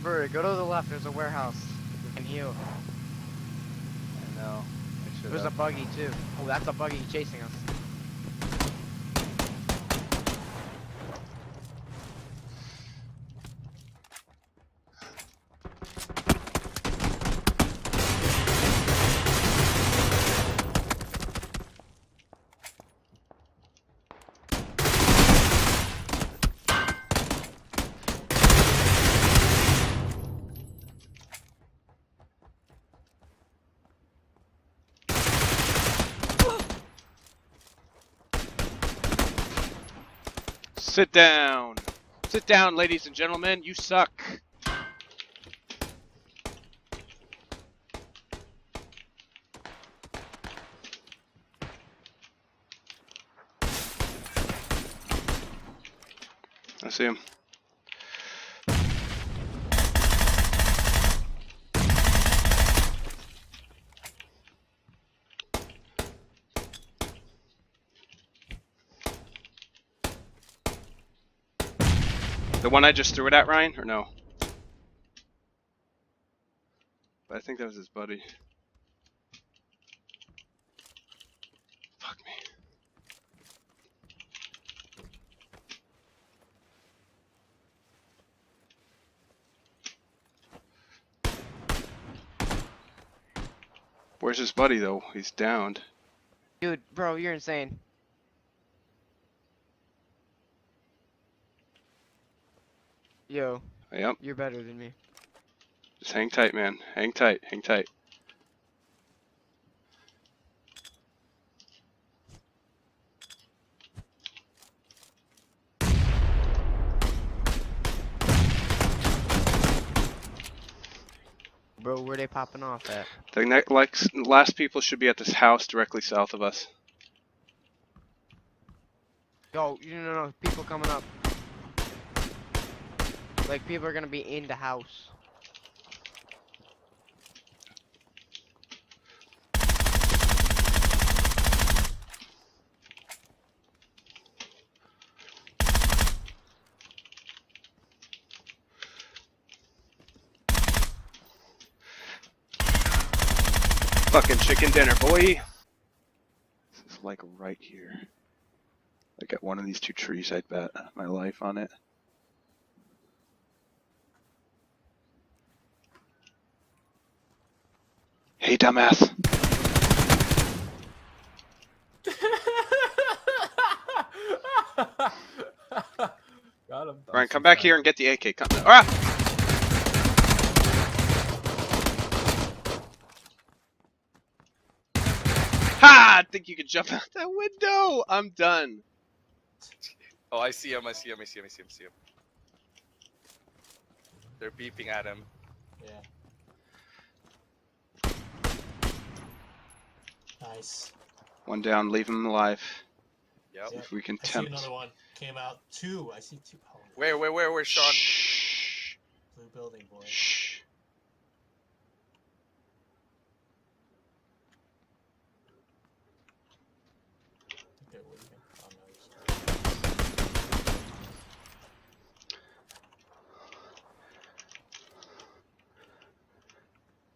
Bro, go to the left. There's a warehouse. You can heal. I know. I should There's a have. buggy too. Oh, that's a buggy chasing us. Sit down. Sit down, ladies and gentlemen. You suck. I see him. The one I just threw it at, Ryan, or no? But I think that was his buddy. Fuck me. Where's his buddy, though? He's downed. Dude, bro, you're insane. Yo, Yep. you're better than me. Just hang tight, man. Hang tight. Hang tight. Bro, where they popping off at? The last people should be at this house directly south of us. Yo, no, people coming up. Like, people are gonna be in the house. Fucking chicken dinner, boy. This is like right here. Like at one of these two trees, I'd bet my life on it. Hey, dumbass. Got him. Ryan, come back here and get the AK. Come. Ah! Ha! I think you could jump out that window. I'm done. Oh, I see him. I see him. I see him. I see him. I see him. They're beeping at him. Yeah. Nice. One down. Leave him alive. Yep. Yep. If we can I see tempt. another one. Came out. Two. I see two. Oh, Where, Sean? Shh. blue building, boy. Shh. I think they're leaving. Oh, no, he's-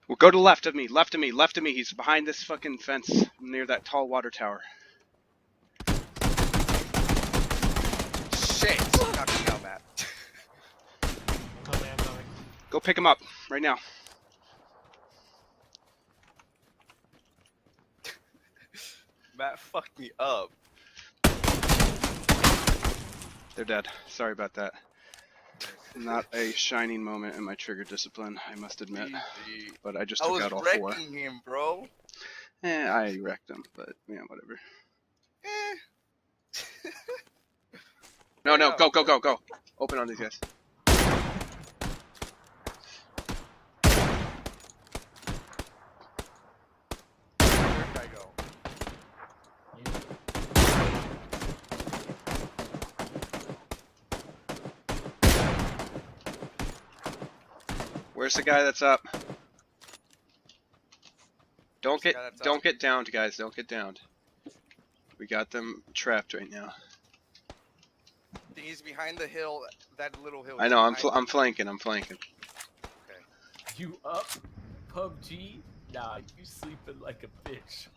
Well, go to left of me. Left of me. Left of me. He's behind this fucking fence near that tall water tower. Shit! Knock me out, Matt. I'm coming. Go pick him up right now. Matt fucked me up. They're dead. Sorry about that. Not a shining moment in my trigger discipline, I must admit. GG. But I just I took was out all four. wrecking him, bro. I wrecked him, but yeah, whatever. Eh. No, Yeah. go. Open on these guys. Where'd I go? Where's the guy that's up? Don't the get guy that's don't up? get downed, guys. Don't get downed. We got them trapped right now. He's behind the hill, that little hill. I know. I'm Behind- flanking. I'm flanking. You up? PUBG? Nah, you sleeping like a bitch.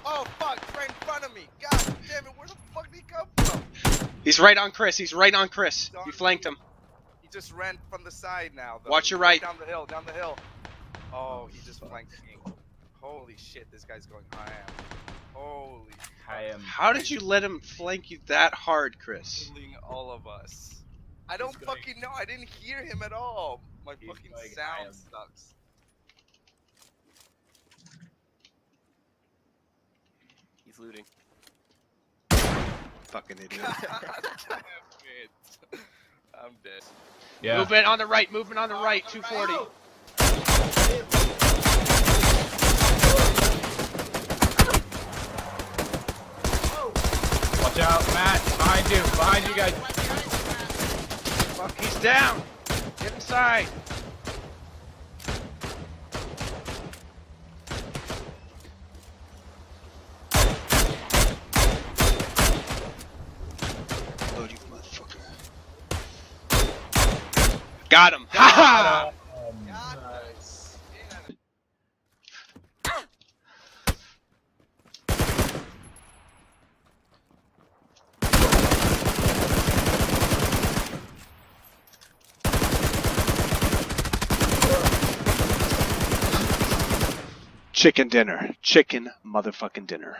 Oh fuck! Right in front of me. God damn it! Where the fuck did he come from? He's right on Chris. He's right on Chris. He's on You flanked me. him. He just ran from the side now. Though. Watch He's your right. Down the hill. Down the hill. Oh, he just flanked me. Holy shit! This guy's going high. Holy. I am. How did you let him flank you that hard, Chris? Killing all of us. I don't going- fucking know. I didn't hear him at all. My He's fucking going sound ham. sucks. He's looting. Fucking idiot. God damn it. I'm dead. Yeah. Movement on the right. Movement on the right. 240. Watch out, Matt. Behind you. Behind you guys. Fuck, he's down. Get inside. Load, you motherfucker. Got him. Ha ha! Nice. Chicken dinner. Chicken motherfucking dinner.